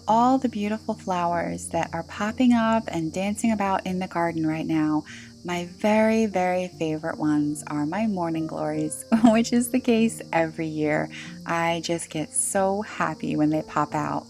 all the beautiful flowers that are popping up and dancing about in the garden right now, my very, very favorite ones are my morning glories, which is the case every year. I just get so happy when they pop out.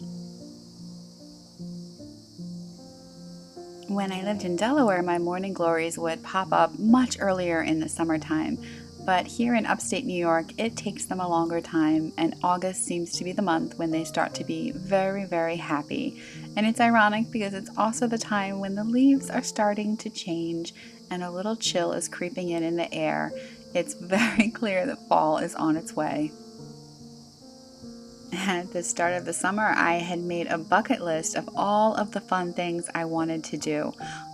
When I lived in Delaware, my morning glories would pop up much earlier in the summertime. But here in upstate New York, it takes them a longer time, and August seems to be the month when they start to be very, very happy. And it's ironic because it's also the time when the leaves are starting to change and a little chill is creeping in the air. It's very clear that fall is on its way. At the start of the summer, I had made a bucket list of all of the fun things I wanted to do,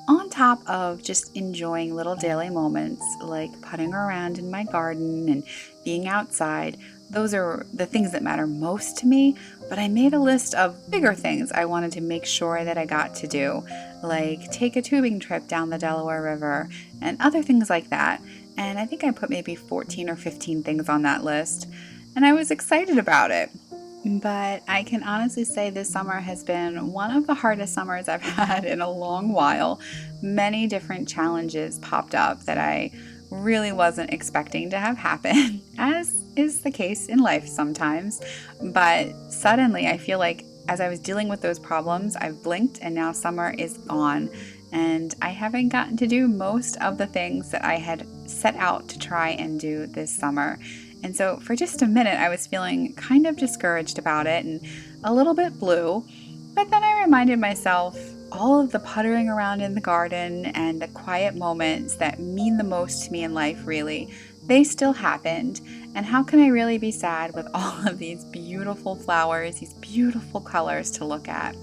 on top of just enjoying little daily moments like putting around in my garden and being outside. Those are the things that matter most to me, but I made a list of bigger things I wanted to make sure that I got to do, like take a tubing trip down the Delaware River and other things like that. And I think I put maybe 14 or 15 things on that list, and I was excited about it. But I can honestly say this summer has been one of the hardest summers I've had in a long while. Many different challenges popped up that I really wasn't expecting to have happen, as is the case in life sometimes. But suddenly I feel like as I was dealing with those problems, I've blinked and now summer is gone. And I haven't gotten to do most of the things that I had set out to try and do this summer. And so for just a minute, I was feeling kind of discouraged about it and a little bit blue. But then I reminded myself all of the puttering around in the garden and the quiet moments that mean the most to me in life, really, they still happened. And how can I really be sad with all of these beautiful flowers, these beautiful colors to look at?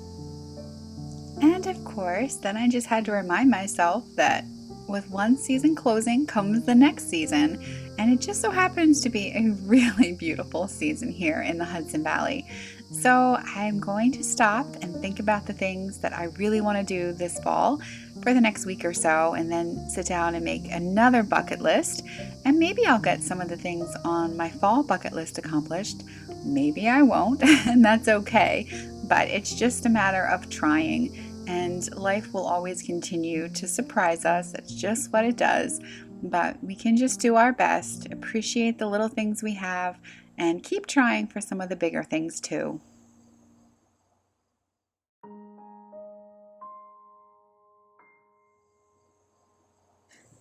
And of course, then I just had to remind myself that with one season closing comes the next season, and it just so happens to be a really beautiful season here in the Hudson Valley. So I'm going to stop and think about the things that I really want to do this fall for the next week or so, and then sit down and make another bucket list. And maybe I'll get some of the things on my fall bucket list accomplished. Maybe I won't, and that's okay. But it's just a matter of trying. And life will always continue to surprise us. That's just what it does. But we can just do our best, appreciate the little things we have, and keep trying for some of the bigger things too.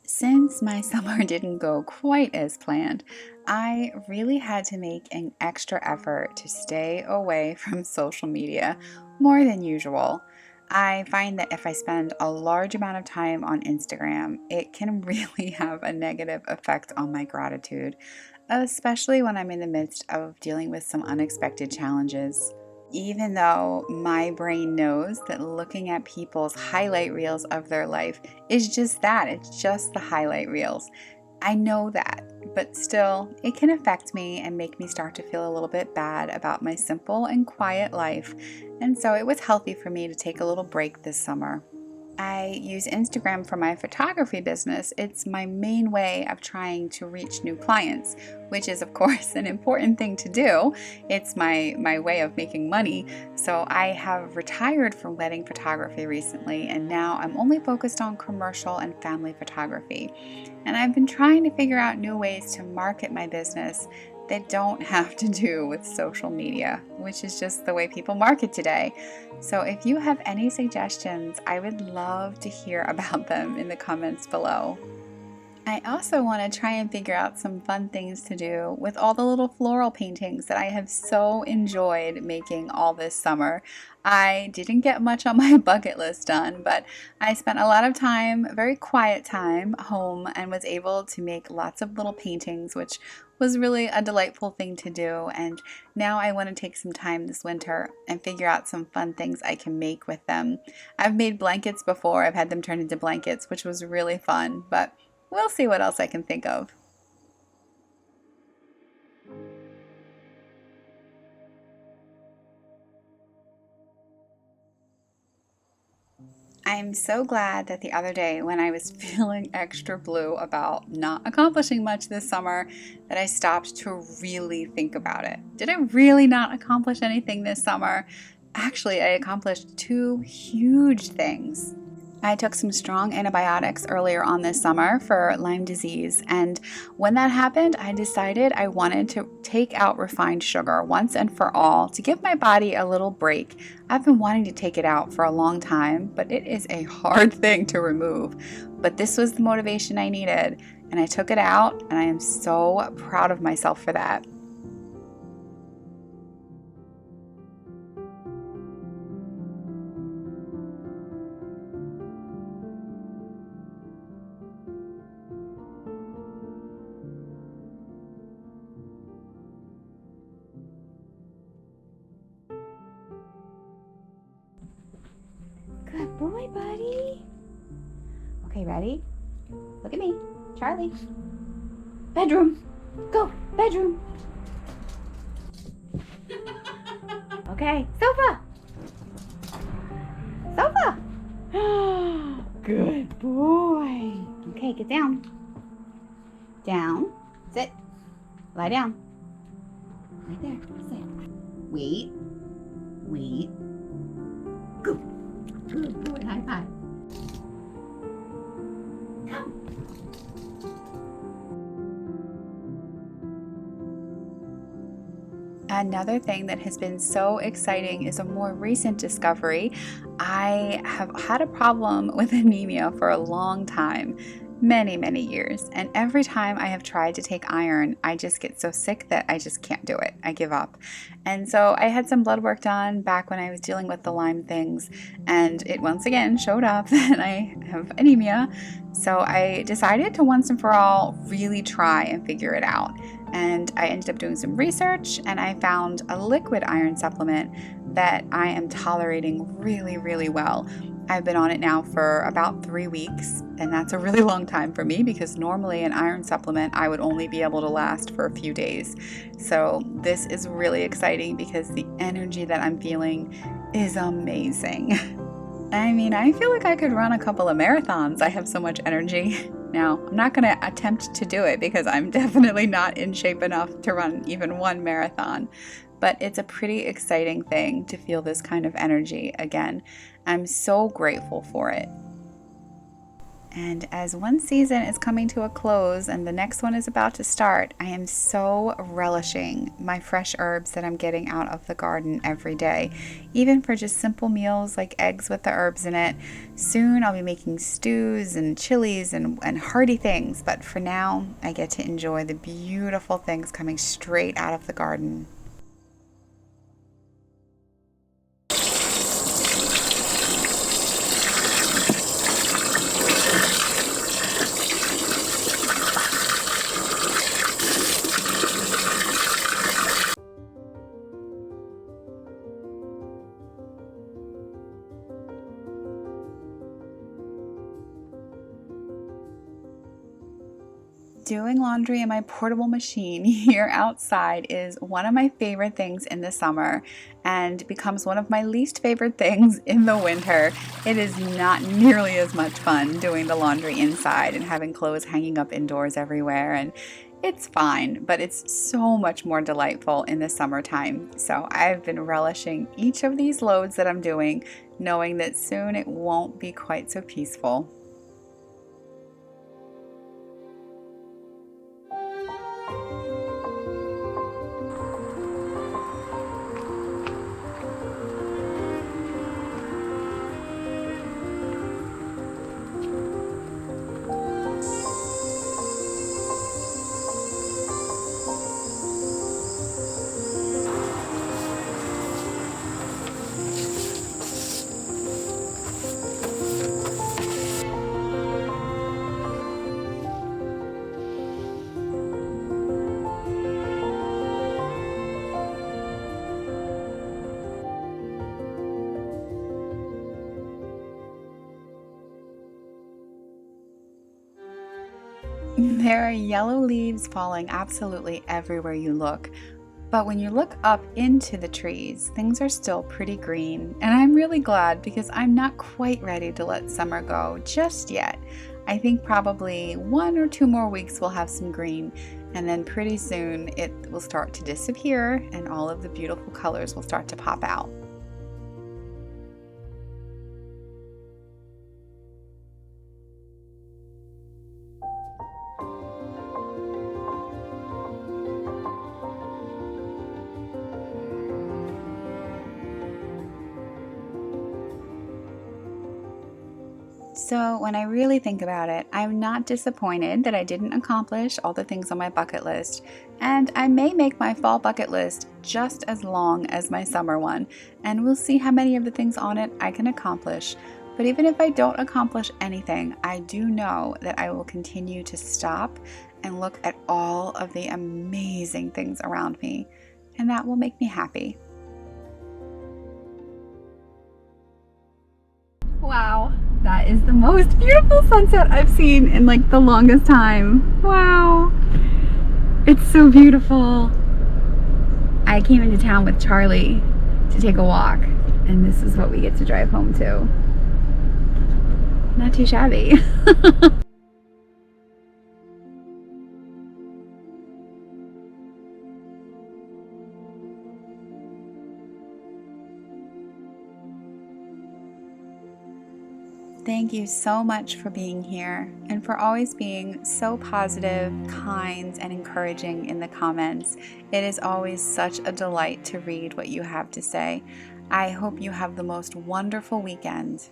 Since my summer didn't go quite as planned, I really had to make an extra effort to stay away from social media more than usual. I find that if I spend a large amount of time on Instagram, it can really have a negative effect on my gratitude, especially when I'm in the midst of dealing with some unexpected challenges. Even though my brain knows that looking at people's highlight reels of their life is just that, it's just the highlight reels. I know that, but still, it can affect me and make me start to feel a little bit bad about my simple and quiet life. And so it was healthy for me to take a little break this summer. I use Instagram for my photography business. It's my main way of trying to reach new clients, which is, of course, an important thing to do. It's my way of making money. So I have retired from wedding photography recently, and now I'm only focused on commercial and family photography. And I've been trying to figure out new ways to market my business that don't have to do with social media, which is just the way people market today. So if you have any suggestions, I would love to hear about them in the comments below. I also want to try and figure out some fun things to do with all the little floral paintings that I have so enjoyed making all this summer. I didn't get much on my bucket list done, but I spent a lot of time, very quiet time, home and was able to make lots of little paintings, which was really a delightful thing to do. And now I want to take some time this winter and figure out some fun things I can make with them. I've made blankets before. I've had them turned into blankets, which was really fun, but we'll see what else I can think of. I'm so glad that the other day when I was feeling extra blue about not accomplishing much this summer, that I stopped to really think about it. Did I really not accomplish anything this summer? Actually, I accomplished 2 huge things. I took some strong antibiotics earlier on this summer for Lyme disease, and when that happened, I decided I wanted to take out refined sugar once and for all to give my body a little break. I've been wanting to take it out for a long time, but it is a hard thing to remove. But this was the motivation I needed, and I took it out, and I am so proud of myself for that. Good boy, buddy. Okay, ready? Look at me. Charlie. Bedroom. Go. Bedroom. Okay. Sofa. Sofa. Good boy. Okay, get down. Down. Sit. Lie down. Right there. Sit. Wait. Wait. Go. Good boy. High five. Come. Another thing that has been so exciting is a more recent discovery. I have had a problem with anemia for a long time, many years, and every time I have tried to take iron, I just get so sick that I just can't do it. I give up. And so I had some blood work done back when I was dealing with the Lyme things, and it once again showed up that I have anemia. So I decided to once and for all really try and figure it out. And I ended up doing some research, and I found a liquid iron supplement that I am tolerating really well. I've been on it now for about 3 weeks, and that's a really long time for me because normally an iron supplement I would only be able to last for a few days. So this is really exciting because the energy that I'm feeling is amazing. I mean, I feel like I could run a couple of marathons. I have so much energy. Now, I'm not going to attempt to do it because I'm definitely not in shape enough to run even one marathon. But it's a pretty exciting thing to feel this kind of energy again. I'm so grateful for it. And as one season is coming to a close and the next one is about to start, I am so relishing my fresh herbs that I'm getting out of the garden every day, even for just simple meals like eggs with the herbs in it. Soon I'll be making stews and chilies and hearty things, but for now I get to enjoy the beautiful things coming straight out of the garden. Doing laundry in my portable machine here outside is one of my favorite things in the summer and becomes one of my least favorite things in the winter. It is not nearly as much fun doing the laundry inside and having clothes hanging up indoors everywhere, and it's fine, but it's so much more delightful in the summertime. So I've been relishing each of these loads that I'm doing, knowing that soon it won't be quite so peaceful. There are yellow leaves falling absolutely everywhere you look, but when you look up into the trees, things are still pretty green, and I'm really glad because I'm not quite ready to let summer go just yet. I think probably 1 or 2 more weeks we'll have some green, and then pretty soon it will start to disappear and all of the beautiful colors will start to pop out. So when I really think about it, I'm not disappointed that I didn't accomplish all the things on my bucket list, and I may make my fall bucket list just as long as my summer one, and we'll see how many of the things on it I can accomplish. But even if I don't accomplish anything, I do know that I will continue to stop and look at all of the amazing things around me, and that will make me happy. Wow, that is the most beautiful sunset I've seen in like the longest time. Wow, it's so beautiful. I came into town with Charlie to take a walk, and this is what we get to drive home to. Not too shabby. Thank you so much for being here and for always being so positive, kind, and encouraging in the comments. It is always such a delight to read what you have to say. I hope you have the most wonderful weekend.